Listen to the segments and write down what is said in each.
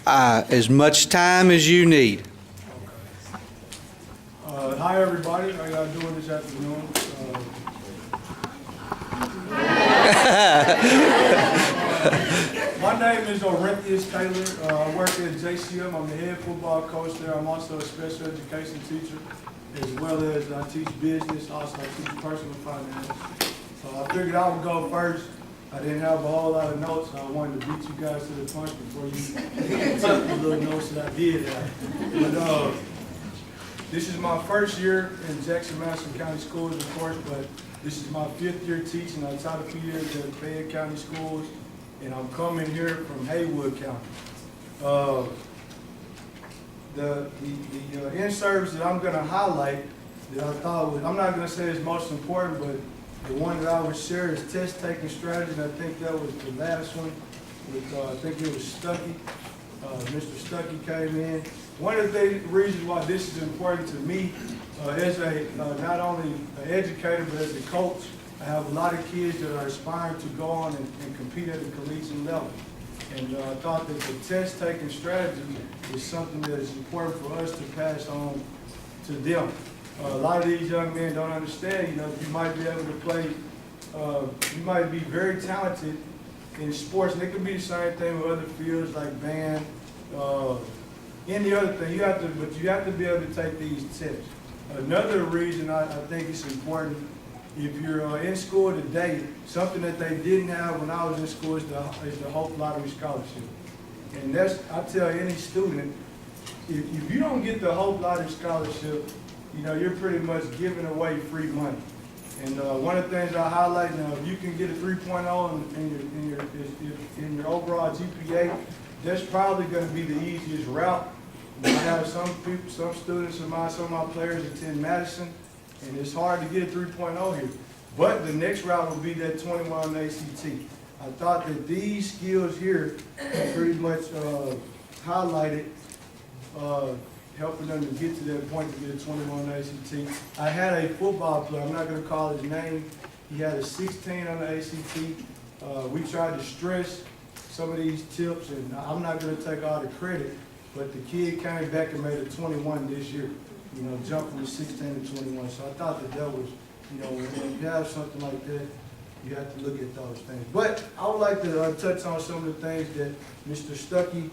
as much time as you need. Hi everybody, how y'all doing this afternoon? My name is Orynthius Taylor. I work at JCM. I'm the head football coach there. I'm also a special education teacher, as well as I teach business. Also, I teach personal finance. So I figured I would go first. I didn't have a whole lot of notes, so I wanted to beat you guys to the punch before you took the little notes that I did have. But this is my first year in Jackson-Madison County Schools, of course, but this is my 5th year teaching. I taught a few years at Fayette County Schools, and I'm coming here from Haywood County. The in-service that I'm going to highlight that I thought was, I'm not going to say it's most important, but the one that I would share is test-taking strategy, and I think that was the last one. With, I think it was Stuckey. Mr. Stuckey came in. One of the reasons why this is important to me as not only an educator, but as a coach, I have a lot of kids that are aspiring to go on and compete at the collegiate level. And I thought that the test-taking strategy is something that is important for us to pass on to them. A lot of these young men don't understand, you might be able to play, you might be very talented in sports, and it could be the same thing with other fields like band, any other thing. But you have to be able to take these tests. Another reason I think it's important, if you're in school today, something that they didn't have when I was in school is the Hope Lottery Scholarship. And that's, I tell any student, if you don't get the Hope Lottery Scholarship, you're pretty much giving away free money. And one of the things I highlight now, if you can get a 3.0 in your overall GPA, that's probably going to be the easiest route. I have some students of mine, some of my players attend Madison, and it's hard to get a 3.0 here. But the next route will be that 21 ACT. I thought that these skills here pretty much highlighted helping them to get to that point to get a 21 ACT. I had a football player, I'm not going to call his name, he had a 16 on the ACT. We tried to stress some of these tips, and I'm not going to take all the credit, but the kid came back and made a 21 this year, jumped from 16 to 21. So I thought that was, when you have something like that, you have to look at those things. But I would like to touch on some of the things that Mr. Stuckey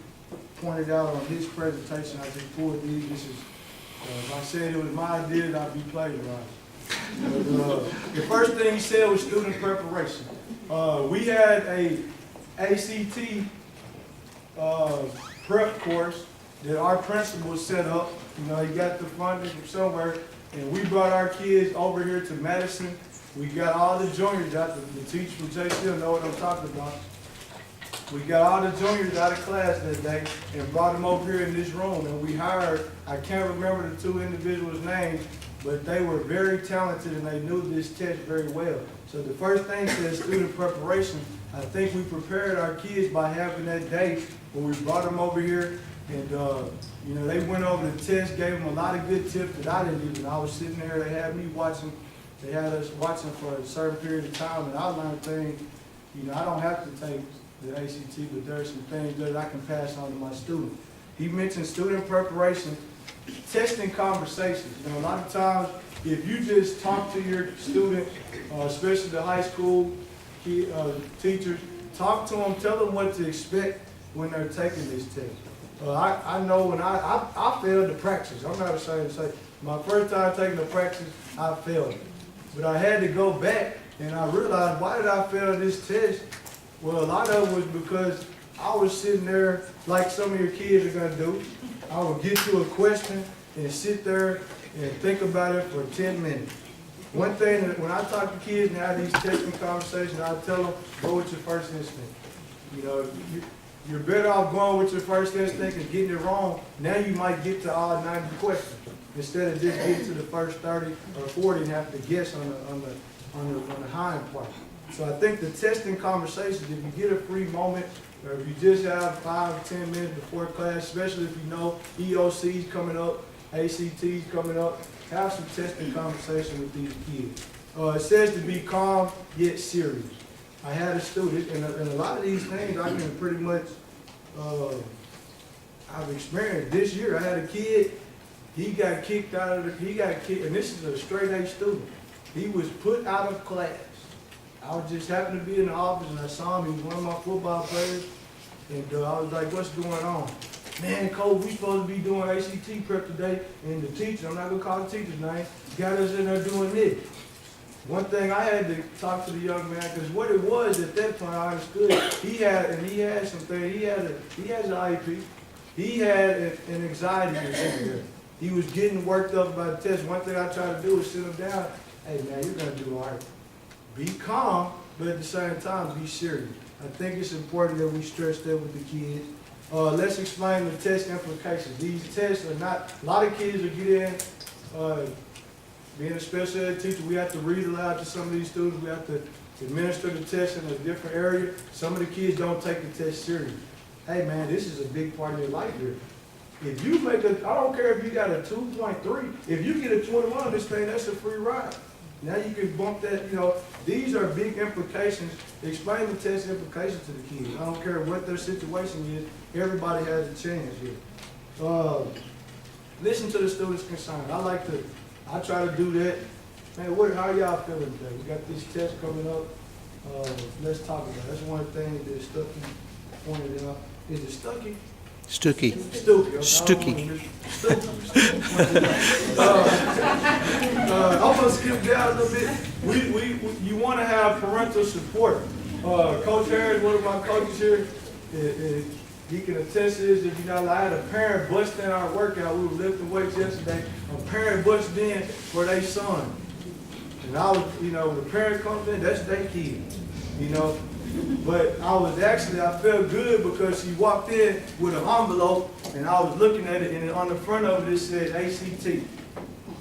pointed out on his presentation. I just pulled these. This is, if I said it was my idea, I'd be plagiarized. The first thing he said was student preparation. We had a ACT prep course that our principal set up. He got the funding from somewhere, and we brought our kids over here to Madison. We got all the juniors out. The teacher from JCL know what I'm talking about. We got all the juniors out of class that day and brought them over here in this room. And we hired, I can't remember the 2 individuals' names, but they were very talented and they knew this test very well. So the first thing says student preparation. I think we prepared our kids by having that day where we brought them over here and they went over the test, gave them a lot of good tips that I didn't even. I was sitting there, they had me watching. They had us watching for a certain period of time, and I learned things. I don't have to take the ACT, but there are some things that I can pass on to my students. He mentioned student preparation, testing conversations. A lot of times, if you just talk to your student, especially the high school teachers, talk to them, tell them what to expect when they're taking this test. I know when I failed the practice. I'm not ashamed to say, my first time taking the practice, I failed it. But I had to go back, and I realized, why did I fail this test? Well, a lot of it was because I was sitting there like some of your kids are going to do. I would get to a question and sit there and think about it for 10 minutes. One thing that when I talk to kids and have these testing conversations, I tell them, go with your first instinct. You're better off going with your first instinct and getting it wrong. Now you might get to all 90 questions instead of just getting to the first 30 or 40 and have to guess on the hind part. So I think the testing conversations, if you get a free moment, or if you just have 5 or 10 minutes before class, especially if you know EOC's coming up, ACT's coming up, have some testing conversation with these kids. It says to be calm yet serious. I had a student, and a lot of these things I can pretty much I've experienced. This year, I had a kid, he got kicked, and this is a straight A student. He was put out of class. I was just happened to be in the office and I saw him. He was one of my football players. And I was like, what's going on? Man, Coach, we supposed to be doing ACT prep today. And the teacher, I'm not going to call the teacher's name, got us in there doing this. One thing I had to talk to the young man, because what it was at that point, I understood, he had something, he has an IEP. He had an anxiety disorder. He was getting worked up by the test. One thing I try to do is sit him down. Hey, man, you're going to do all right. Be calm, but at the same time, be serious. I think it's important that we stress that with the kids. Let's explain the test implications. These tests are not, a lot of kids will get in, being a special ed teacher, we have to read aloud to some of these students. We have to administer the test in a different area. Some of the kids don't take the test serious. Hey man, this is a big part of your life here. If you make I don't care if you got a 2.3, if you get a 21 on this thing, that's a free ride. Now you can bump that, these are big implications. Explain the test implications to the kids. I don't care what their situation is, everybody has a chance here. Listen to the students' concern. I try to do that. Man, how y'all feeling today? We got this test coming up. Let's talk about it. That's one thing that Stuckey pointed out. Is it Stuckey? Stuckey. Stuckey. I'm gonna skip down a little bit. You want to have parental support. Coach Harris, one of my coaches here, he can attest to this. If you're not, I had a parent bust in our workout. We were lifting weights yesterday. A parent busted in for their son, and I was, when the parent comes in, that's their kid, But I felt good because she walked in with an envelope and I was looking at it and on the front of it said ACT.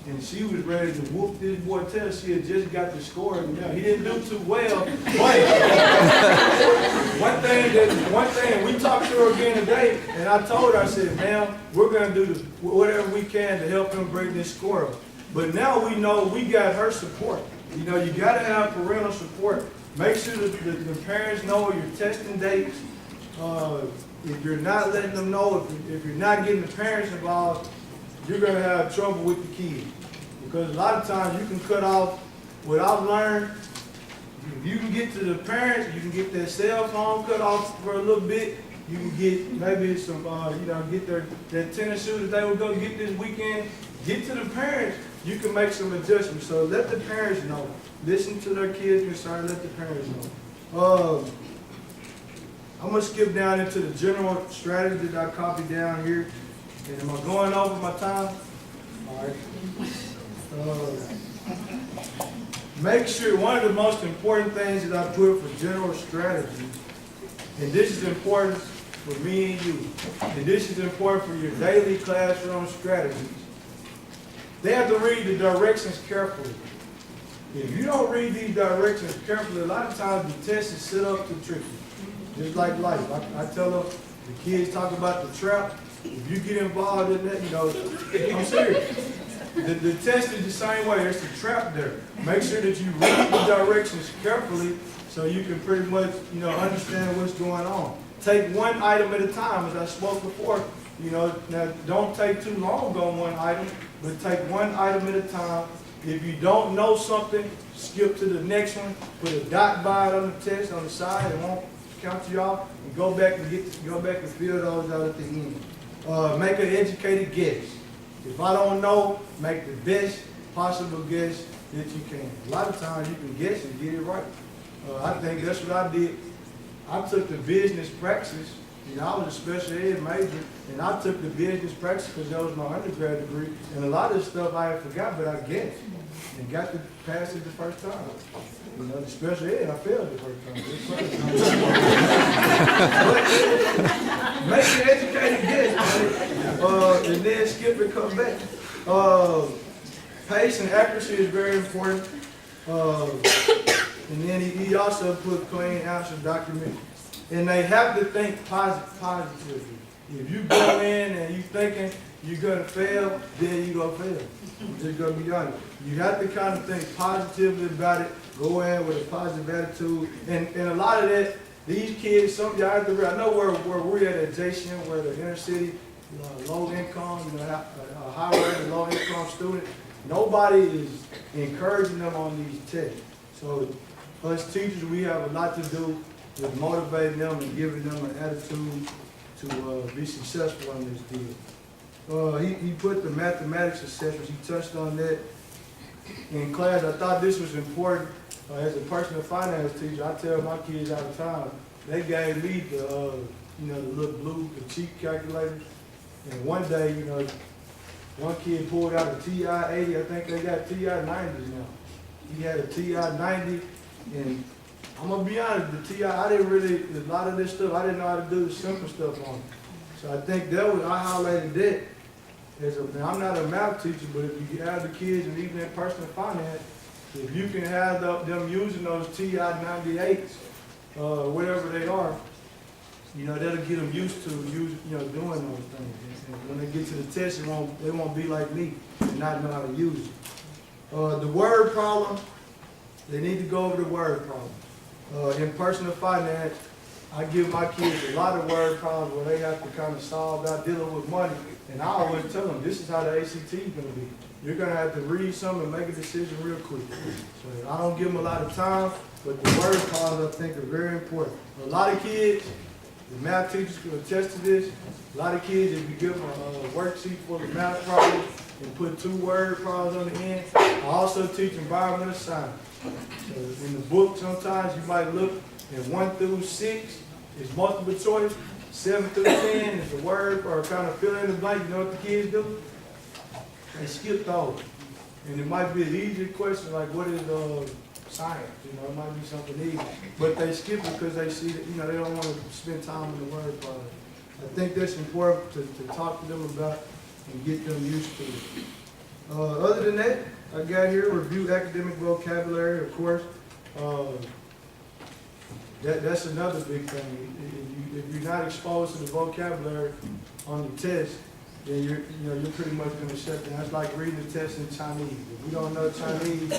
And she was ready to whoop this boy tail. She had just got the score. He didn't do too well. But one thing, we talked to her again today and I told her, I said, ma'am, we're going to do whatever we can to help him break this score up. But now we know we got her support. You got to have parental support. Make sure that the parents know your testing dates. If you're not letting them know, if you're not getting the parents involved, you're going to have trouble with the kids. Because a lot of times you can cut off what I've learned. If you can get to the parents, you can get their cell phone cut off for a little bit. You can get maybe some, get their tennis shoes that they would go get this weekend. Get to the parents, you can make some adjustments. So let the parents know. Listen to their kids' concern, let the parents know. I'm going to skip down into the general strategy that I copied down here. And am I going over my time? All right. Make sure, one of the most important things that I put for general strategy, and this is important for me and you, and this is important for your daily classroom strategies. They have to read the directions carefully. If you don't read these directions carefully, a lot of times the test is set up to trick you. Just like life. I tell them, the kids talk about the trap. If you get involved in that, I'm serious. The test is the same way. There's a trap there. Make sure that you read the directions carefully so you can pretty much, understand what's going on. Take one item at a time, as I spoke before. Now don't take too long on one item, but take one item at a time. If you don't know something, skip to the next one. Put a dot by it on the test on the side. It won't count you off. And go back and fill those out at the end. Make an educated guess. If I don't know, make the best possible guess that you can. A lot of times you can guess and get it right. I think that's what I did. I took the business practice. I was a special ed major, and I took the business practice because that was my undergrad degree. And a lot of stuff I had forgot, but I guessed and got to pass it the first time. The special ed, I failed the first time. But make an educated guess, and then skip and come back. Pace and accuracy is very important. And then he also put clean answer document. And they have to think positively. If you go in and you thinking you're gonna fail, then you're gonna fail. I'm just gonna be honest. You have to kind of think positively about it. Go in with a positive attitude. And a lot of that, these kids, some of y'all have to, I know where we're at JCM, where the inner city, low income, a high rate of low income student, nobody is encouraging them on these tests. So us teachers, we have a lot to do with motivating them and giving them an attitude to be successful in this deal. He put the mathematics assessments, he touched on that in class. I thought this was important. As a personal finance teacher, I tell my kids all the time, they gave me the little blue, the cheat calculators. And one day, one kid pulled out a TI-80. I think they got TI-90s now. He had a TI-90, and I'm gonna be honest, the TI, a lot of this stuff, I didn't know how to do the simple stuff on it. So I think I highlighted that. Now I'm not a math teacher, but if you have the kids, and even in personal finance, if you can have them using those TI-98s, whatever they are, that'll get them used to doing those things. And when they get to the test, they won't be like me and not know how to use it. The word problem, they need to go over the word problem. In personal finance, I give my kids a lot of word problems where they have to kind of solve out dealing with money. And I always tell them, this is how the ACT is going to be. You're going to have to read something and make a decision real quick. So I don't give them a lot of time, but the word problems I think are very important. A lot of kids, the math teachers can attest to this. A lot of kids, if you give them a worksheet for the math problem and put 2 word problems on the end, I also teach environmental science. So in the book, sometimes you might look at 1 through 6 is multiple choice, 7 through 10 is the word or kind of fill in the blank. You know what the kids do? They skip those. And it might be an easy question like, what is science? It might be something easy. But they skip it because they see that, they don't want to spend time in the word problem. I think that's important to talk to them about and get them used to it. Other than that, I got here, review academic vocabulary, of course. That's another big thing. If you're not exposed to the vocabulary on the test, then you're pretty much going to shut down. It's like reading the test in Chinese. If we don't know Chinese,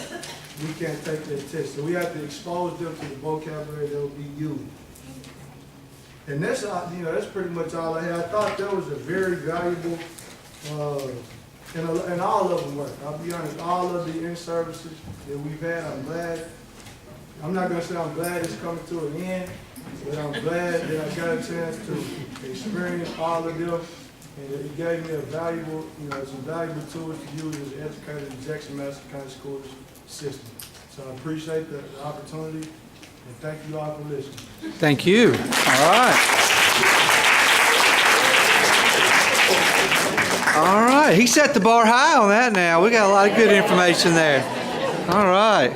we can't take that test. So we have to expose them to the vocabulary that will be used. And that's that's pretty much all I had. I thought that was a very valuable, and all of them work. I'll be honest, all of the in-services that we've had, I'm glad. I'm not going to say I'm glad it's coming to an end, but I'm glad that I got a chance to experience all of them. And it gave me a valuable, some valuable tools to use as an educator in the Jackson-Madison County Schools system. So I appreciate the opportunity, and thank you all for listening. Thank you. All right. All right. He set the bar high on that now. We got a lot of good information there. All right.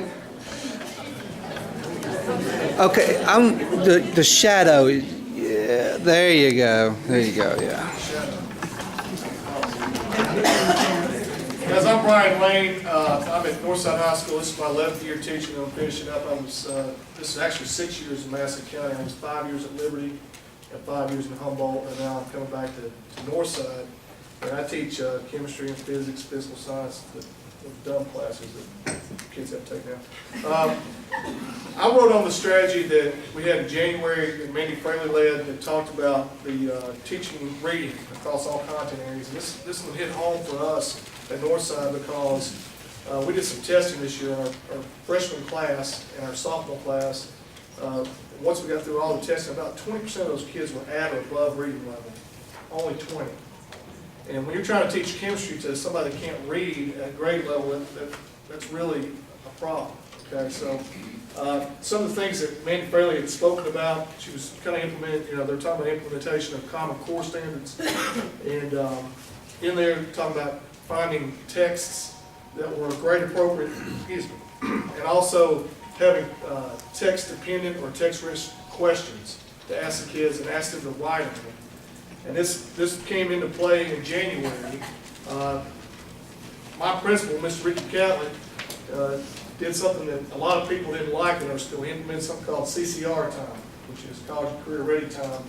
Okay, I'm the shadow. Yeah, there you go. There you go, yeah. Guys, I'm Brian Lane. I'm at Northside High School. This is my 11th year teaching. I'm finishing up. This is actually 6 years in Madison County. I was 5 years at Liberty and 5 years in Humboldt, and now I'm coming back to Northside. And I teach chemistry and physics, physical science, the dumb classes that kids have to take now. I wrote on the strategy that we had in January that Mandy Fraley led that talked about the teaching reading across all content areas. And this one hit home for us at Northside because we did some testing this year in our freshman class and our sophomore class. Once we got through all the testing, about 20% of those kids were at or above reading level. Only 20. And when you're trying to teach chemistry to somebody that can't read at grade level, that's really a problem. Okay, so some of the things that Mandy Fraley had spoken about, she was kind of implementing, they're talking about implementation of Common Core standards, and in there talking about finding texts that were grade appropriate, and also having text-dependent or text-rich questions to ask the kids and ask them to write them. And this came into play in January. My principal, Mr. Ricky Catlett, did something that a lot of people didn't like in our school. He implemented something called CCR time, which is College and Career Ready time.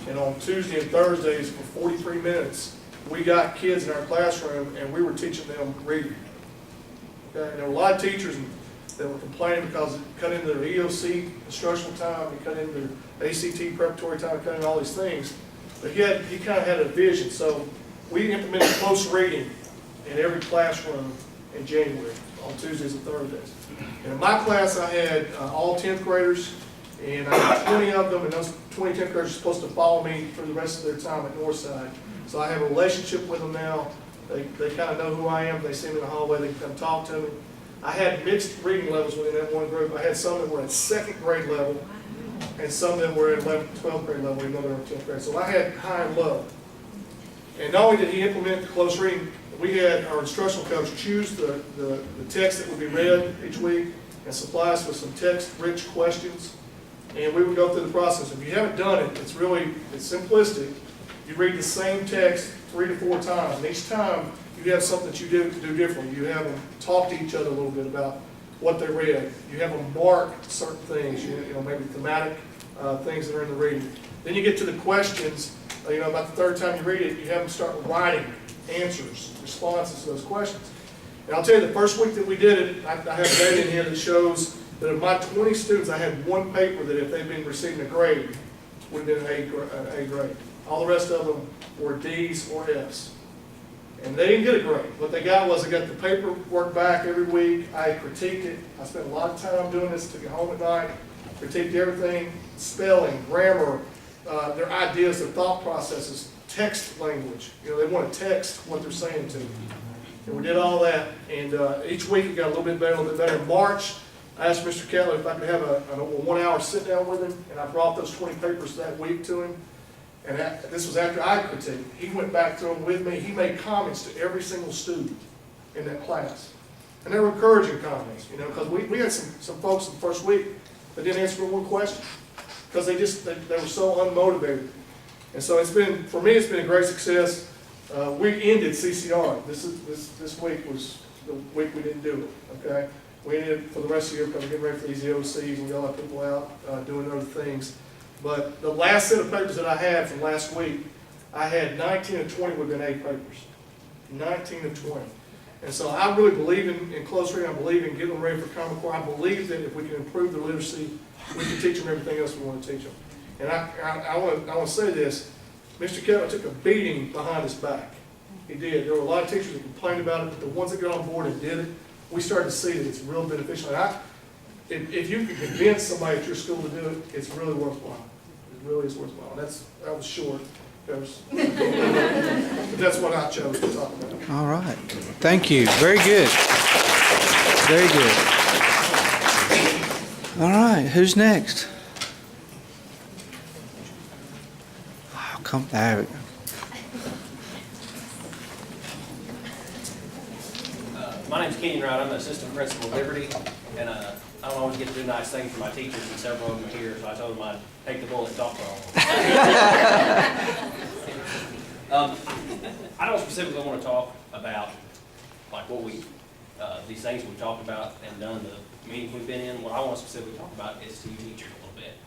And on Tuesday and Thursdays for 43 minutes, we got kids in our classroom and we were teaching them reading. Okay? And there were a lot of teachers that were complaining because it cut into their EOC instructional time, it cut into their ACT preparatory time, it cut into all these things. But he kind of had a vision. So we implemented close reading in every classroom in January on Tuesdays and Thursdays. And in my class, I had all 10th graders, and I had 20 of them, and those 20 10th graders are supposed to follow me for the rest of their time at Northside. So I have a relationship with them now. They kind of know who I am. They see me in the hallway. They can come talk to me. I had mixed reading levels within that one group. I had some that were at 2nd grade level, and some that were at 11th, 12th grade level, even though they were 10th grade. So I had high and low. And not only did he implement the close reading, we had our instructional coach choose the text that would be read each week and supply us with some text-rich questions. And we would go through the process. If you haven't done it, it's simplistic. You read the same text 3 to 4 times, and each time you have something that you do differently. You have them talk to each other a little bit about what they read. You have them mark certain things, you know, maybe thematic things that are in the reading. Then you get to the questions. You know, about the 3rd time you read it, you have them start writing answers, responses to those questions. And I'll tell you, the first week that we did it, I have data in here that shows that of my 20 students, I had one paper that if they'd been receiving a grade, would have been an A grade. All the rest of them were D's or F's. And they didn't get a grade. What they got was, I got the paperwork back every week. I critiqued it. I spent a lot of time doing this, took it home at night, critiqued everything, spelling, grammar, their ideas, their thought processes, text language. You know, they want to text what they're saying to me. And we did all that, and each week it got a little bit better. In March, I asked Mr. Kettler if I could have a 1-hour sit down with him, and I brought those 20 papers that week to him. And this was after I critiqued. He went back through them with me. He made comments to every single student in that class. And they were encouraging comments, you know, because we had some folks in the first week that didn't answer one question because they were so unmotivated. And so for me, it's been a great success. We ended CCR. This week was the week we didn't do it, okay? We ended for the rest of the year because we're getting ready for these EOCs, and we got a lot of people out doing other things. But the last set of papers that I had from last week, I had 19 of 20 would have been A papers. 19 of 20. And so I really believe in close reading. I believe in getting them ready for Common Core. I believe that if we can improve their literacy, we can teach them everything else we want to teach them. And I want to say this. Mr. Kettler took a beating behind his back. He did. There were a lot of teachers that complained about it, but the ones that got on board and did it, we started to see that it's real beneficial. And if you can convince somebody at your school to do it, it's really worthwhile. It really is worthwhile. That was short. But that's what I chose to talk about. All right. Thank you. Very good. Very good. All right. Who's next? Oh, come there. My name's Kenny Wright. I'm the assistant principal at Liberty, and I don't always get to do nice things for my teachers, and several of them are here, so I told them I'd take the bullet and talk to them. I don't specifically want to talk about like what these things we've talked about and done, the meetings we've been in. What I want to specifically talk about is to you teachers a little bit.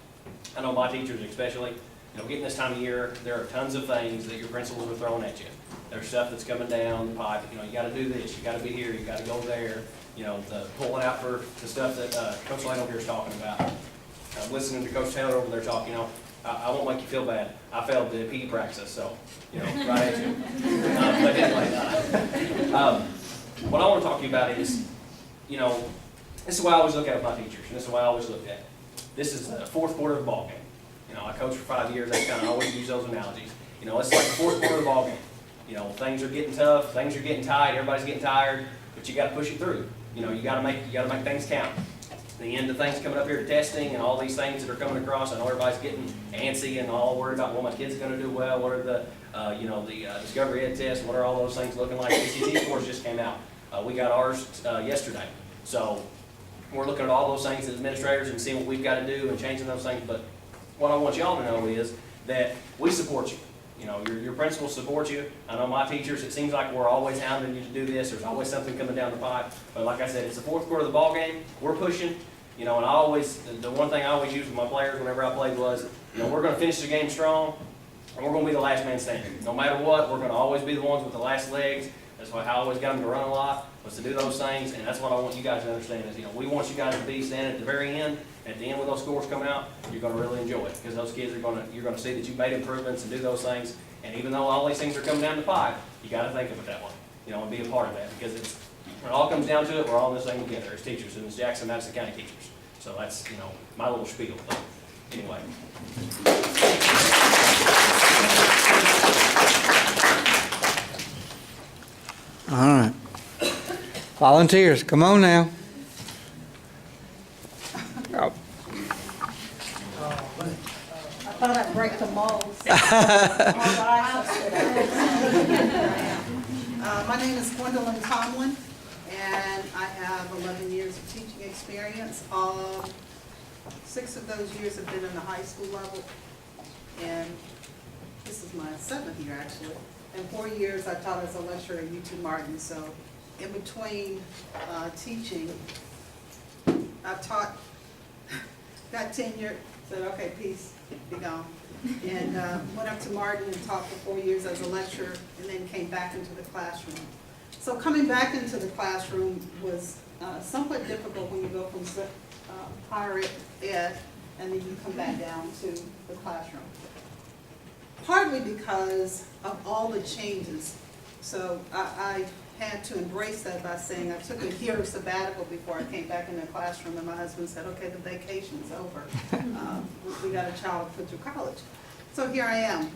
I know my teachers especially, getting this time of year, there are tons of things that your principals are throwing at you. There's stuff that's coming down the pipe. You got to do this. You got to be here. You got to go there. The pulling out for the stuff that Coach Lane over here is talking about. Listening to Coach Taylor over there talk. I won't make you feel bad. I failed the PE practice, so right at you. But anyway, what I want to talk to you about is, this is the way I always look at it with my teachers, and this is the way I always look at it. This is the fourth quarter of the ball game. I coached for 5 years. I kind of always use those analogies. It's like the fourth quarter of the ball game. Things are getting tough, things are getting tight, everybody's getting tired, but you got to push it through. You got to make things count. The end of things coming up here to testing and all these things that are coming across. I know everybody's getting antsy and all worried about what my kids are going to do well. What are the Discovery Ed test? What are all those things looking like? ACT scores just came out. We got ours yesterday. So we're looking at all those things as administrators and seeing what we've got to do and changing those things. But what I want y'all to know is that we support you. Your principals support you. I know my teachers, it seems like we're always hounding you to do this. There's always something coming down the pipe. But like I said, it's the fourth quarter of the ball game. We're pushing. And I always, the one thing I always use with my players whenever I played was, we're going to finish the game strong, and we're going to be the last man standing. No matter what, we're going to always be the ones with the last legs. That's why I always got them to run a lot, was to do those things, and that's what I want you guys to understand is, we want you guys to be standing at the very end. At the end, when those scores come out, you're gonna really enjoy it, because those kids you're gonna see that you've made improvements and do those things. And even though all these things are coming down the pipe, you gotta think of it that way, and be a part of that, because when it all comes down to it, we're all in this thing together as teachers, and as Jackson, Madison County teachers. So that's, my little spiel, but anyway. All right. Volunteers, come on now. Oh. I thought I'd break the mold. All right, my name is Gwendolyn Tomlin, and I have 11 years of teaching experience. 6 of those years have been in the high school level, and this is my 7th year actually. And 4 years I taught as a lecturer at UT Martin. So in between teaching, I've taught, got tenure, said, okay, peace, be gone. And went up to Martin and taught for 4 years as a lecturer, and then came back into the classroom. So coming back into the classroom was somewhat difficult when you go from higher ed and then you come back down to the classroom. Partly because of all the changes. So I had to embrace that by saying I took a year of sabbatical before I came back in the classroom, and my husband said, okay, the vacation's over. We got a child to put through college. So here I am.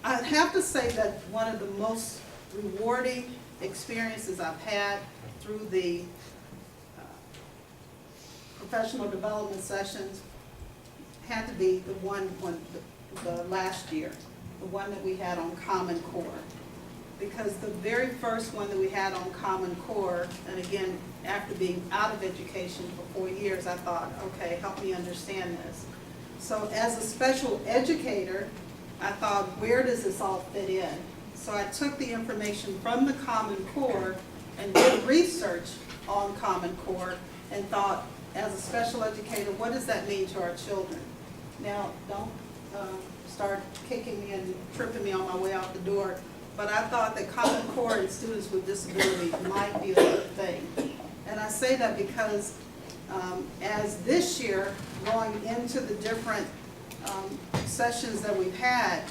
I'd have to say that one of the most rewarding experiences I've had through the professional development sessions had to be the the last year, the one that we had on Common Core. Because the very first one that we had on Common Core, and again, after being out of education for 4 years, I thought, okay, help me understand this. So as a special educator, I thought, where does this all fit in? So I took the information from the Common Core and did research on Common Core and thought, as a special educator, what does that mean to our children? Now, don't start kicking me and tripping me on my way out the door, but I thought that Common Core and students with disability might be a good thing. And I say that because as this year, going into the different sessions that we've had,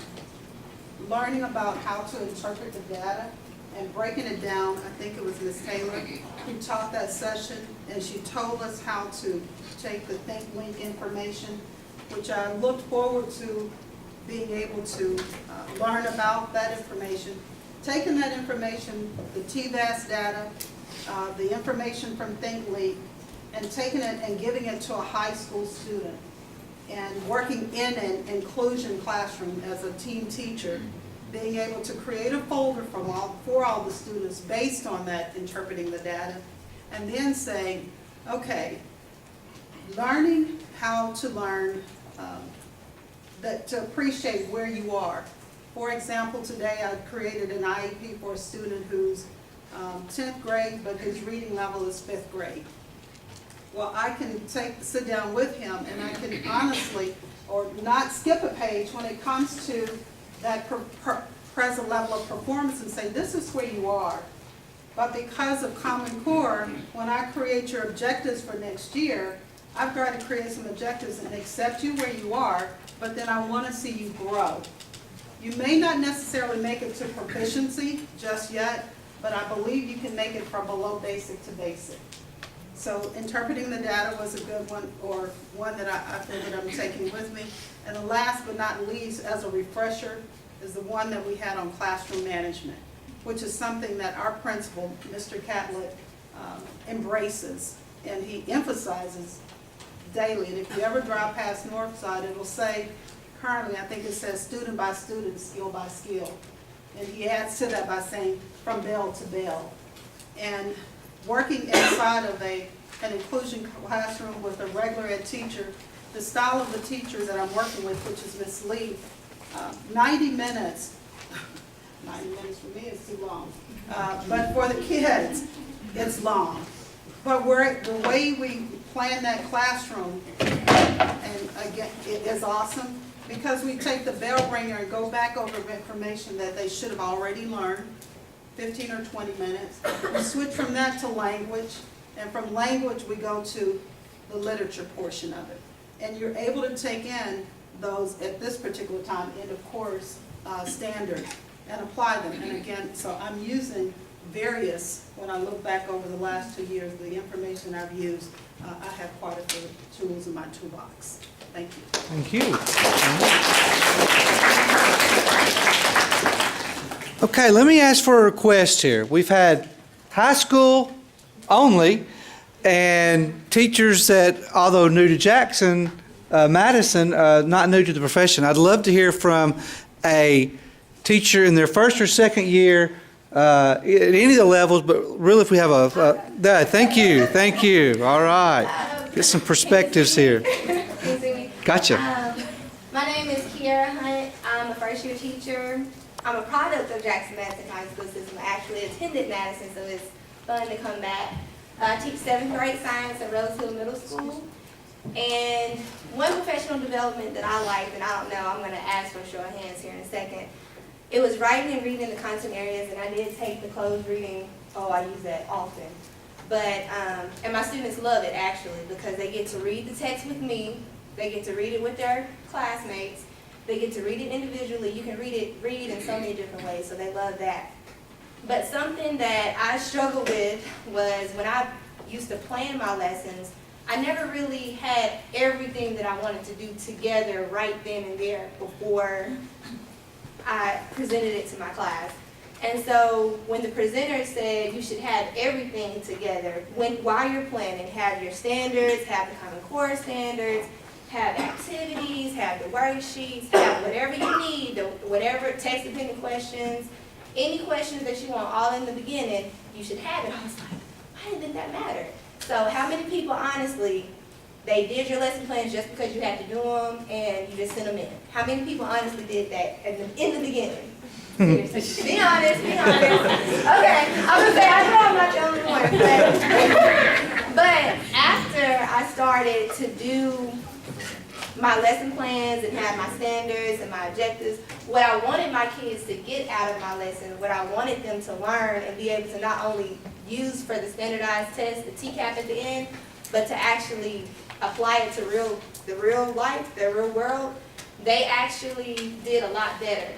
learning about how to interpret the data and breaking it down, I think it was Ms. Taylor who taught that session, and she told us how to take the ThinkLink information, which I looked forward to being able to learn about that information, taking that information, the TVAS data, the information from ThinkLink, and taking it and giving it to a high school student, and working in an inclusion classroom as a team teacher, being able to create a folder for all the students based on that, interpreting the data, and then saying, okay, learning how to learn, to appreciate where you are. For example, today I created an IEP for a student who's 10th grade, but his reading level is 5th grade. Well, I can sit down with him, and I can honestly, or not skip a page when it comes to that present level of performance and say, this is where you are. But because of Common Core, when I create your objectives for next year, I've got to create some objectives and accept you where you are, but then I want to see you grow. You may not necessarily make it to proficiency just yet, but I believe you can make it from below basic to basic. So interpreting the data was a good one, or one that I feel that I'm taking with me. And the last but not least, as a refresher, is the one that we had on classroom management, which is something that our principal, Mr. Catlett, embraces, and he emphasizes daily. And if you ever drive past Northside, it'll say, currently I think it says student by student, skill by skill. And he adds to that by saying from bell to bell. And working inside of an inclusion classroom with a regular ed teacher, the style of the teacher that I'm working with, which is Ms. Lee, 90 minutes, 90 minutes for me is too long, but for the kids, it's long. But the way we plan that classroom, and again, it is awesome, because we take the bell ringer and go back over information that they should have already learned, 15 or 20 minutes. We switch from that to language, and from language, we go to the literature portion of it. And you're able to take in those, at this particular time, end of course standard and apply them. And again, so I'm using various, when I look back over the last 2 years, the information I've used, I have quite a few tools in my toolbox. Thank you. Thank you. Okay, let me ask for a request here. We've had high school only, and teachers that, although new to Jackson, Madison, not new to the profession. I'd love to hear from a teacher in their first or second year, at any of the levels, but really if we have thank you. All right. Get some perspectives here. Gotcha. My name is Kiara Hunt. I'm a first year teacher. I'm a product of Jackson Madison High School System. I actually attended Madison, so it's fun to come back. I teach 7th grade science at Rose Hill Middle School. And one professional development that I liked, and I don't know, I'm going to ask for a show of hands here in a second, it was writing and reading the content areas, and I did take the closed reading. I use that often. But, and my students love it actually, because they get to read the text with me, they get to read it with their classmates, they get to read it individually. You can read it in so many different ways, so they love that. But something that I struggled with was when I used to plan my lessons, I never really had everything that I wanted to do together right then and there before I presented it to my class. And so when the presenter said you should have everything together, while you're planning, have your standards, have the Common Core standards, have activities, have the worksheets, have whatever you need, whatever text-dependent questions, any questions that you want all in the beginning, you should have it. I was like, why didn't that matter? So how many people, honestly, they did your lesson plans just because you had to do them and you just sent them in? How many people honestly did that in the beginning? Seriously. Be honest, be honest. Okay, I'm going to say, I know I'm not the only one. But after I started to do my lesson plans and have my standards and my objectives, what I wanted my kids to get out of my lesson, what I wanted them to learn and be able to not only use for the standardized test, the TCAP at the end, but to actually apply it to the real life, the real world, they actually did a lot better.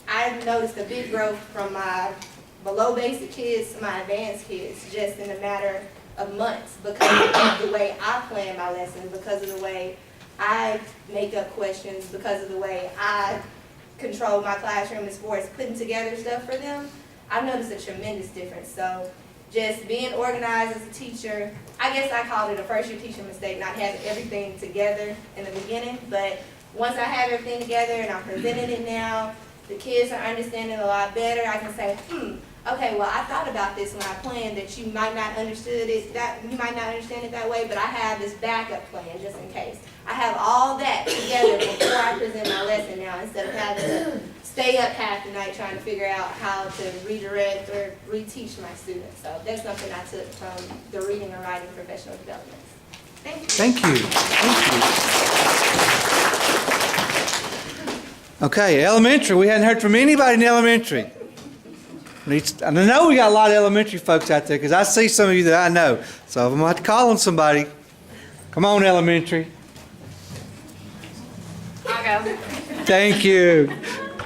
I noticed a big growth from my below basic kids to my advanced kids just in a matter of months because of the way I plan my lessons, because of the way I make up questions, because of the way I control my classroom as far as putting together stuff for them. I've noticed a tremendous difference. So just being organized as a teacher, I guess I called it a first year teacher mistake, not having everything together in the beginning, but once I have everything together and I'm presenting it now, the kids are understanding a lot better. I can say, okay, well, I thought about this when I planned that you might not understand it that way, but I have this backup plan just in case. I have all that together before I present my lesson now instead of having to stay up half the night trying to figure out how to redirect or reteach my students. So that's something I took from the reading and writing professional development. Thank you. Thank you. Okay, elementary. We hadn't heard from anybody in elementary. I know we got a lot of elementary folks out there because I see some of you that I know. So I'm going to have to call on somebody. Come on, elementary. I'll go. Thank you.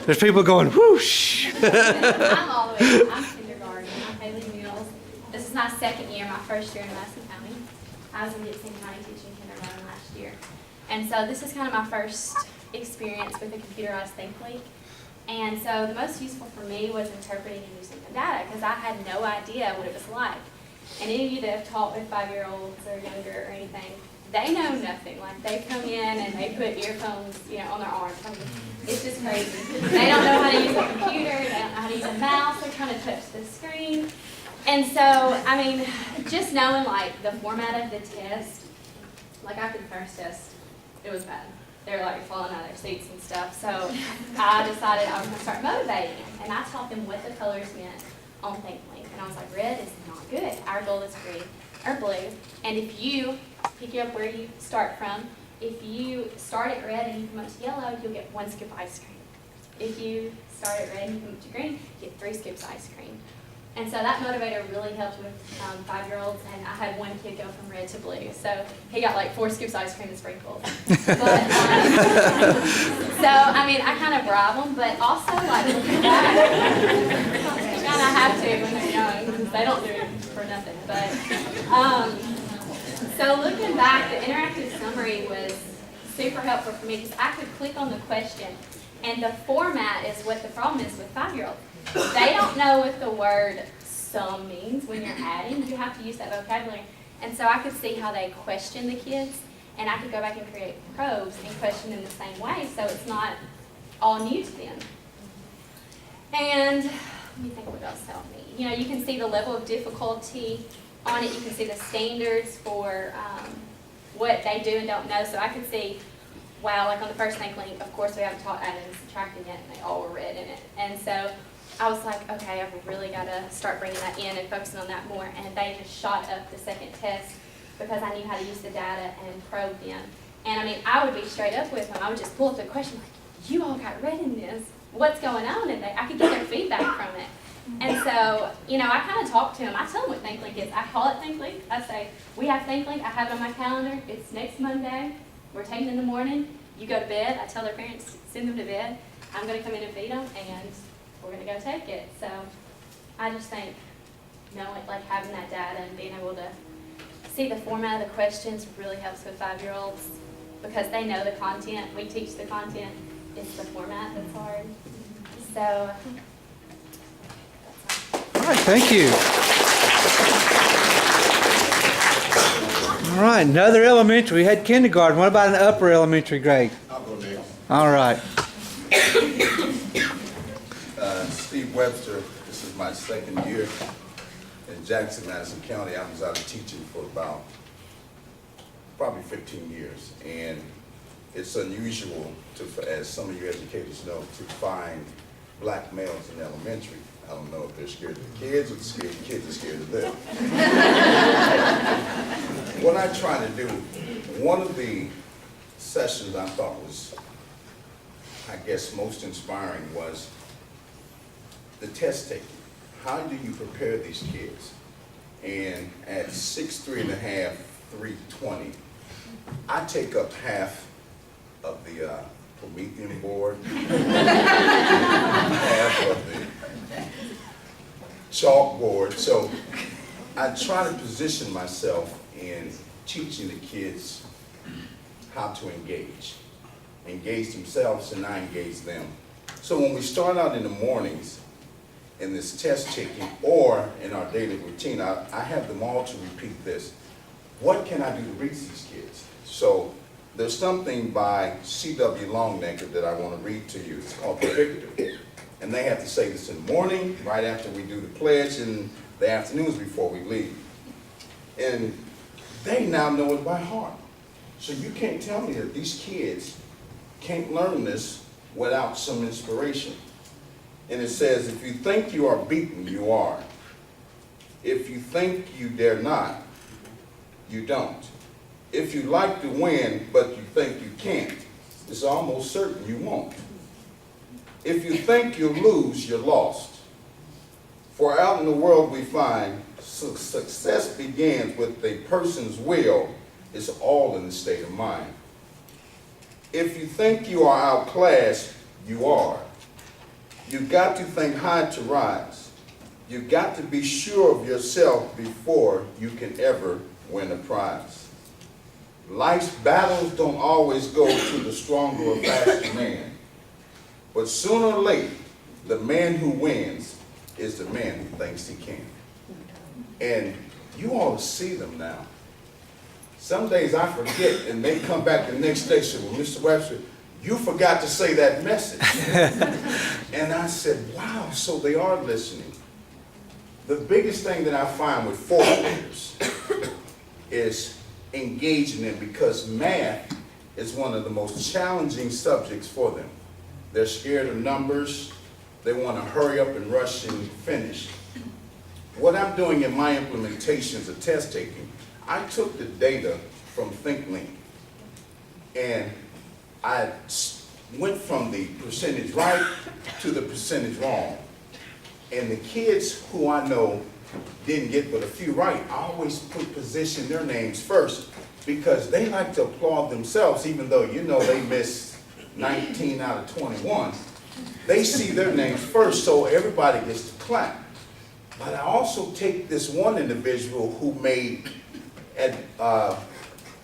There's people going, whoosh. I'm all the way. I'm kindergarten. I'm Haley Mills. This is my second year, my first year in Madison County. I was in Dixon County teaching kindergarten last year. And so this is kind of my first experience with a computerized Think Week. And so the most useful for me was interpreting and using the data because I had no idea what it was like. And any of you that have taught with 5-year-olds or younger or anything, they know nothing. Like they come in and they put earphones, on their arms. I mean, it's just crazy. They don't know how to use a computer. They don't know how to use a mouse. They're trying to touch the screen. And so, I mean, just knowing like the format of the test, like after the first test, it was bad. They were like falling out of their seats and stuff. So I decided I was going to start motivating them. And I taught them what the colors meant on ThinkLink. And I was like, red is not good. Our goal is green or blue. And if you pick up where you start from, if you start at red and you come up to yellow, you'll get 1 scoop of ice cream. If you start at red and you come up to green, you get 3 scoops of ice cream. And so that motivator really helped with 5-year-olds, and I had one kid go from red to blue. So he got like 4 scoops of ice cream and sprinkles. But, so, I mean, I kind of bribe them, but also like looking back, you kind of have to when they're young, because they don't do it for nothing. But, so looking back, the interactive summary was super helpful for me because I could click on the question, and the format is what the problem is with 5-year-olds. They don't know what the word "some" means when you're adding. You have to use that vocabulary. And so I could see how they question the kids, and I could go back and create probes and question them the same way, so it's not all new to them. And let me think what else helped me. You know, you can see the level of difficulty on it. You can see the standards for what they do and don't know. So I could see, wow, like on the first think link, of course we haven't taught adding and subtracting yet, and they all were red in it. And so I was like, okay, I've really got to start bringing that in and focusing on that more. And they just shot up the second test because I knew how to use the data and probe them. And I mean, I would be straight up with them. I would just pull up the question like, you all got red in this. What's going on? And I could get their feedback from it. And so, you know, I kind of talk to them. I tell them what ThinkLink is. I call it ThinkLink. I say, we have ThinkLink. I have it on my calendar. It's next Monday. We're taking it in the morning. You go to bed. I tell their parents, send them to bed. I'm going to come in and feed them, and we're going to go take it. So I just think knowing, like having that data and being able to see the format of the questions really helps with 5-year-olds because they know the content. We teach the content. It's the format that's hard. So All right, thank you. All right, another elementary. We had kindergarten. What about an upper elementary grade? I'll go next. All right. Steve Webster, this is my second year in Jackson, Madison County. I was out of teaching for about probably 15 years. And it's unusual to, as some of you educators know, to find black males in elementary. I don't know if they're scared of the kids or the kids are scared of them. What I try to do, one of the sessions I thought was, I guess, most inspiring was the test taking. How do you prepare these kids? And at 6'3½", 320, I take up half of the Promethean board, half of the chalkboard. So I try to position myself in teaching the kids how to engage themselves, and I engage them. So when we start out in the mornings in this test taking or in our daily routine, I have them all to repeat this. What can I do to reach these kids? So there's something by C.W. Longnecker that I want to read to you. It's called Predictive. And they have to say this in the morning, right after we do the pledge, and the afternoons before we leave. And they now know it by heart. So you can't tell me that these kids can't learn this without some inspiration. And it says, if you think you are beaten, you are. If you think you dare not, you don't. If you like to win, but you think you can't, it's almost certain you won't. If you think you'll lose, you're lost. For out in the world we find success begins with a person's will. It's all in the state of mind. If you think you are outclassed, you are. You've got to think high to rise. You've got to be sure of yourself before you can ever win a prize. Life's battles don't always go to the stronger or faster man. But sooner or later, the man who wins is the man who thinks he can. And you all see them now. Some days I forget, and they come back the next day and say, well, Mr. Webster, you forgot to say that message. And I said, wow, so they are listening. The biggest thing that I find with fourth graders is engaging them, because math is one of the most challenging subjects for them. They're scared of numbers. They want to hurry up and rush and finish. What I'm doing in my implementations of test taking, I took the data from ThinkLink and I went from the percentage right to the percentage wrong. And the kids who I know didn't get but a few right, I always position their names first because they like to applaud themselves, even though you know they missed 19 out of 21. They see their names first, so everybody gets to clap. But I also take this one individual who made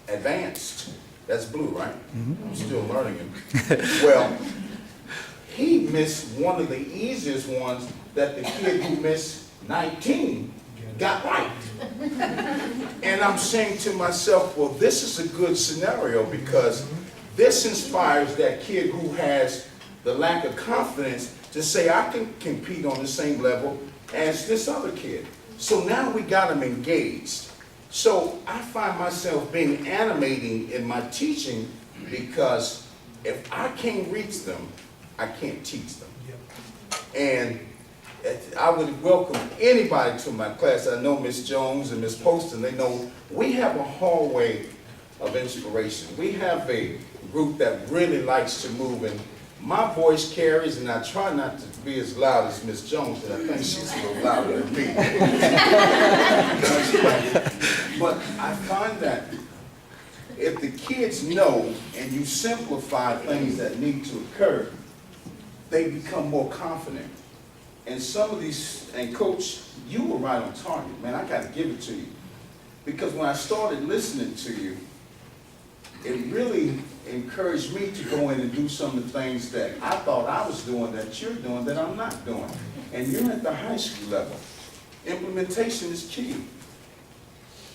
advanced. That's blue, right? I'm still learning him. Well, he missed one of the easiest ones that the kid who missed 19 got right. And I'm saying to myself, well, this is a good scenario because this inspires that kid who has the lack of confidence to say, I can compete on the same level as this other kid. So now we got him engaged. So I find myself being animating in my teaching because if I can't reach them, I can't teach them. And I would welcome anybody to my class. I know Ms. Jones and Ms. Poston, they know we have a hallway of inspiration. We have a group that really likes to move, and my voice carries, and I try not to be as loud as Ms. Jones, and I think she's a little louder than me. But I find that if the kids know and you simplify things that need to occur, they become more confident. And some of these, and Coach, you were right on target, man, I gotta give it to you. Because when I started listening to you, it really encouraged me to go in and do some of the things that I thought I was doing that you're doing that I'm not doing. And you're at the high school level. Implementation is key.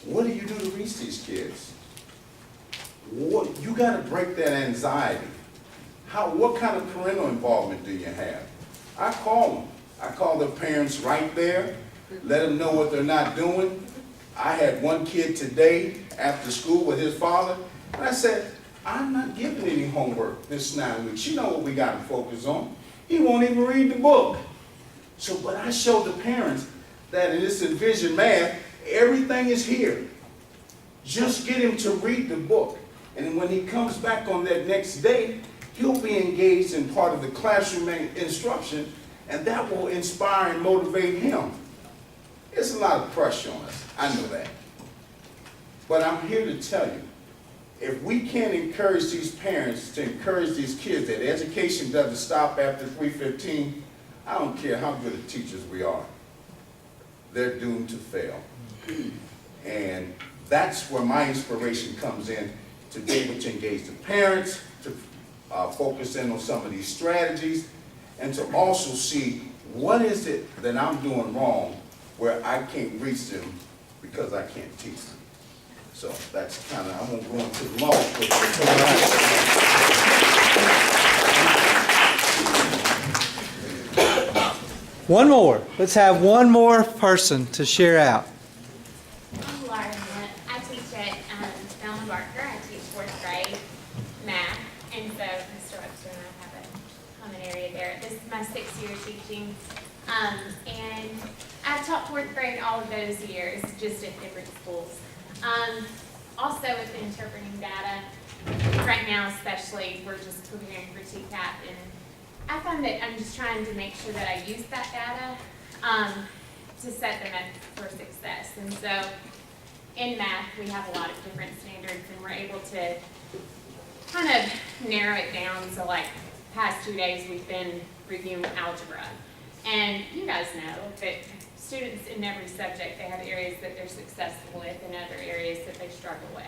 What do you do to reach these kids? You gotta break that anxiety. What kind of parental involvement do you have? I call them. I call their parents right there, let them know what they're not doing. I had one kid today after school with his father, and I said, I'm not giving any homework this 9 weeks. You know what we got to focus on. He won't even read the book. So, but I showed the parents that in this Envision Math, everything is here. Just get him to read the book. And when he comes back on that next day, he'll be engaged in part of the classroom instruction, and that will inspire and motivate him. There's a lot of pressure on us. I know that. But I'm here to tell you, if we can't encourage these parents to encourage these kids that education doesn't stop after 3:15, I don't care how good of teachers we are. They're doomed to fail. And that's where my inspiration comes in, to be able to engage the parents, to focus in on some of these strategies, and to also see what is it that I'm doing wrong where I can't reach them because I can't teach them. So that's kind of, I won't go into the law, One more. Let's have one more person to share out. I'm Laura. I teach at Ellen Barker. I teach 4th grade math, and so Mr. Webster and I have a common area there. This is my 6th year teaching, and I've taught 4th grade all of those years, just at different schools. Also with interpreting data, right now especially, we're just preparing for TCAP, and I find that I'm just trying to make sure that I use that data to set them up for success. And so in math, we have a lot of different standards, and we're able to kind of narrow it down. So like past 2 days, we've been reviewing algebra. And you guys know that students in every subject, they have areas that they're successful with and other areas that they struggle with.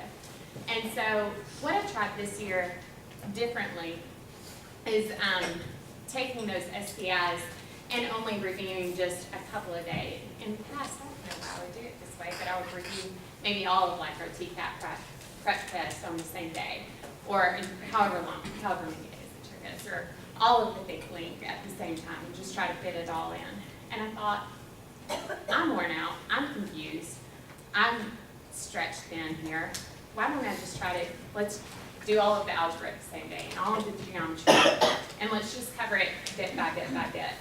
And so what I've tried this year differently is taking those SPIs and only reviewing just a couple of days. In the past, I don't know why I would do it this way, but I would review maybe all of like our TCAP prep test on the same day, or however many days it took us, or all of the big link at the same time, and just try to fit it all in. And I thought, I'm worn out, I'm confused, I'm stretched thin here. Why don't I just try to, let's do all of the algebra at the same day, and all of the geometry, and let's just cover it bit by bit by bit.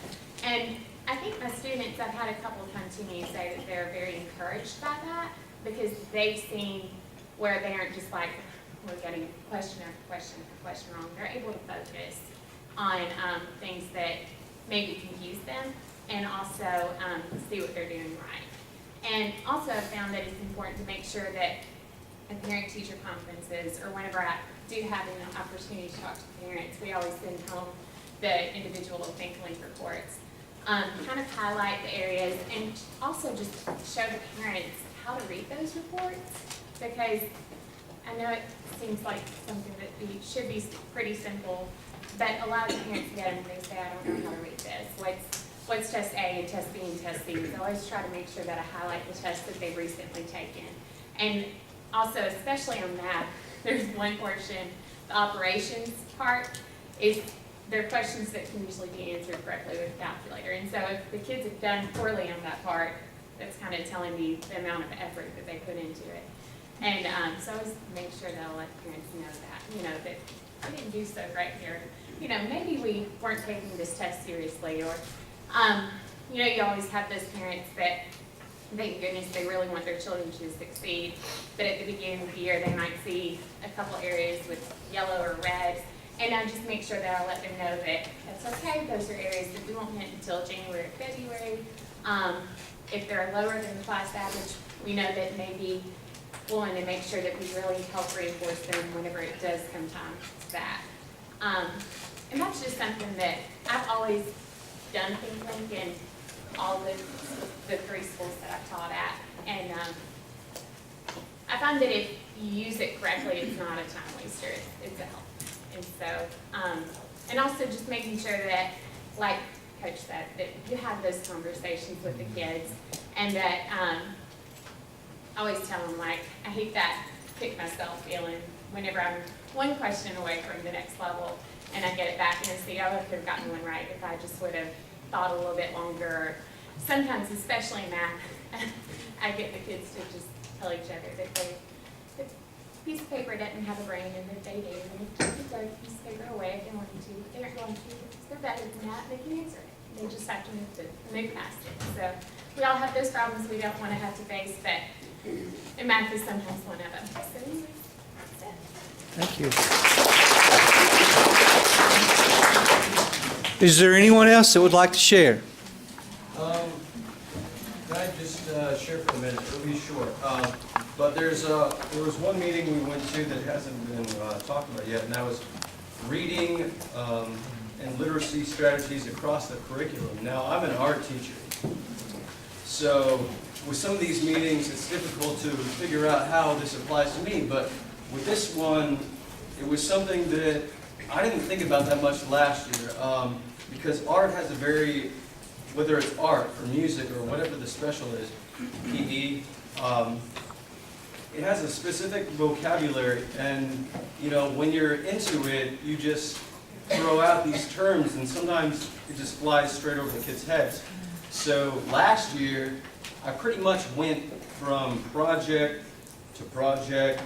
And I think my students, I've had a couple come to me and say that they're very encouraged by that, because they've seen where they aren't just like, we're getting question after question after question wrong. They're able to focus on things that maybe confuse them, and also see what they're doing right. And also I found that it's important to make sure that at parent-teacher conferences, or whenever I do have an opportunity to talk to parents, we always send home the individual think link reports. Kind of highlight the areas and also just show the parents how to read those reports, because I know it seems like something that should be pretty simple, but a lot of parents get them and they say, I don't know how to read this. What's test A and test B and test C? So I always try to make sure that I highlight the tests that they've recently taken. And also, especially on math, there's one portion, the operations part, is there are questions that can usually be answered correctly with a calculator. And so if the kids have done poorly on that part, that's kind of telling me the amount of effort that they put into it. And so I always make sure that I'll let parents know that, that I didn't do so great here. Maybe we weren't taking this test seriously, or, you always have those parents that, thank goodness, they really want their children to succeed, but at the beginning of the year, they might see a couple areas with yellow or red, and I just make sure that I let them know that that's okay. Those are areas that we won't hit until January or February. If they're lower than the class average, we know that maybe we want to make sure that we really help reinforce them whenever it does come time to that. And that's just something that I've always done things like in all the 3 schools that I've taught at. And I find that if you use it correctly, it's not a time waster, it's a help. And so, and also just making sure that, like Coach said, that you have those conversations with the kids, and that I always tell them, like, I hate that kick myself feeling whenever I'm one question away from the next level, and I get it back and I see, oh, I could have gotten one right if I just would have thought a little bit longer. Sometimes, especially in math, I get the kids to just tell each other that the piece of paper doesn't have a brain, and that they do, and if they throw the piece of paper away if they want to, if they aren't going to, because they're better than that, they can answer it. They just have to move past it. So we all have those problems we don't want to have to face, but and math is sometimes one of them. So anyways, that's it. Thank you. Is there anyone else that would like to share? Can I just share for a minute? It'll be short. But there was one meeting we went to that hasn't been talked about yet, and that was reading and literacy strategies across the curriculum. Now, I'm an art teacher, so with some of these meetings, it's difficult to figure out how this applies to me, but with this one, it was something that I didn't think about that much last year, because art has a very, whether it's art or music or whatever the special is, PE, it has a specific vocabulary, and when you're into it, you just throw out these terms, and sometimes it just flies straight over the kids' heads. So last year, I pretty much went from project to project,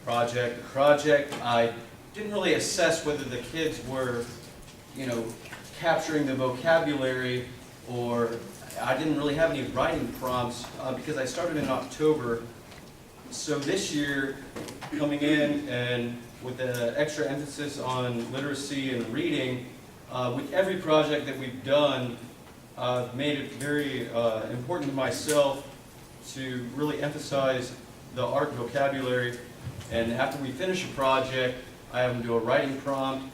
project to project. I didn't really assess whether the kids were, capturing the vocabulary, or I didn't really have any writing prompts because I started in October. So this year, coming in and with the extra emphasis on literacy and reading, with every project that we've done, I've made it very important to myself to really emphasize the art vocabulary. And after we finish a project, I have them do a writing prompt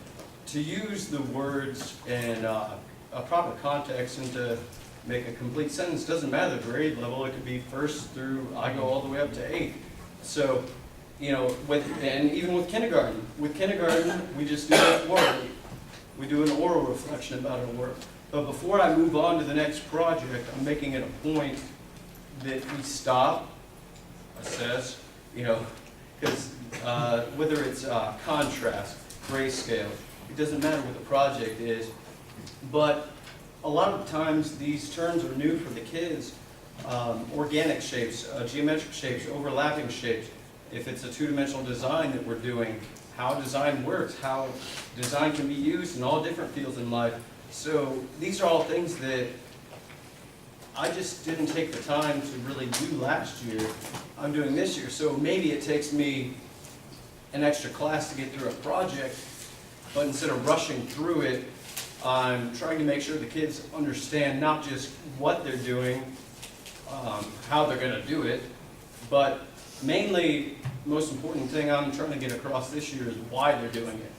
to use the words in a proper context and to make a complete sentence. Doesn't matter the grade level, it could be first through, I go all the way up to 8th. So, and even with kindergarten. With kindergarten, we just do it orally. We do an oral reflection about our work. But before I move on to the next project, I'm making it a point that we stop, assess, because whether it's contrast, grayscale, it doesn't matter what the project is. But a lot of times these terms are new for the kids. Organic shapes, geometric shapes, overlapping shapes. If it's a two-dimensional design that we're doing, how design works, how design can be used in all different fields in life. So these are all things that I just didn't take the time to really do last year. I'm doing this year, so maybe it takes me an extra class to get through a project, but instead of rushing through it, I'm trying to make sure the kids understand not just what they're doing, how they're going to do it, but mainly, the most important thing I'm trying to get across this year is why they're doing it.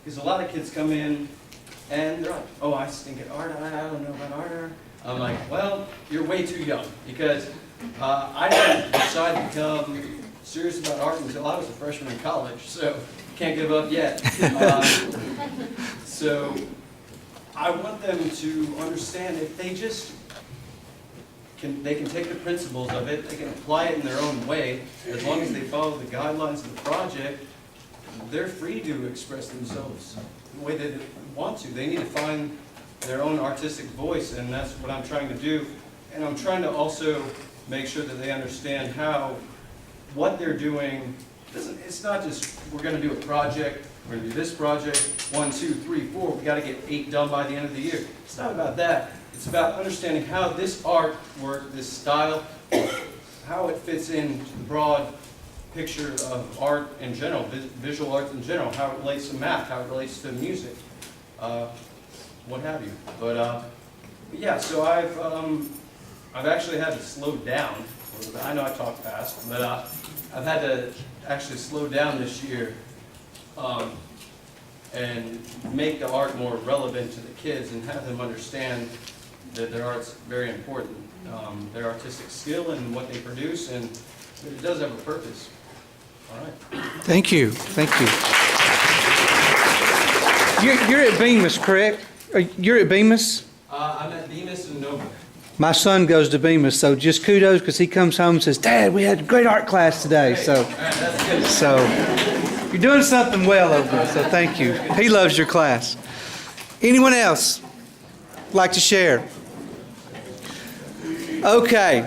Because a lot of kids come in and they're like, oh, I stink at art, I don't know about art. I'm like, well, you're way too young, because I didn't decide to become serious about art until I was a freshman in college, so can't give up yet. So I want them to understand if they just they can take the principles of it, they can apply it in their own way, as long as they follow the guidelines of the project, they're free to express themselves the way they want to. They need to find their own artistic voice, and that's what I'm trying to do. And I'm trying to also make sure that they understand how what they're doing, it's not just, we're going to do a project, we're going to do this project, 1, 2, 3, 4, we got to get 8 done by the end of the year. It's not about that. It's about understanding how this artwork, this style, how it fits into the broad picture of art in general, visual arts in general, how it relates to math, how it relates to music, what have you. But yeah, so I've actually had to slow down. I know I talk fast, but I've had to actually slow down this year and make the art more relevant to the kids and have them understand that their art's very important, their artistic skill and what they produce, and it does have a purpose. All right. Thank you. Thank you. You're at Bemis, correct? You're at Bemis? I'm at Bemis and Nova. My son goes to Bemis, so just kudos, because he comes home and says, Dad, we had a great art class today. All right, that's good. So you're doing something well over there, so thank you. He loves your class. Anyone else like to share? Okay.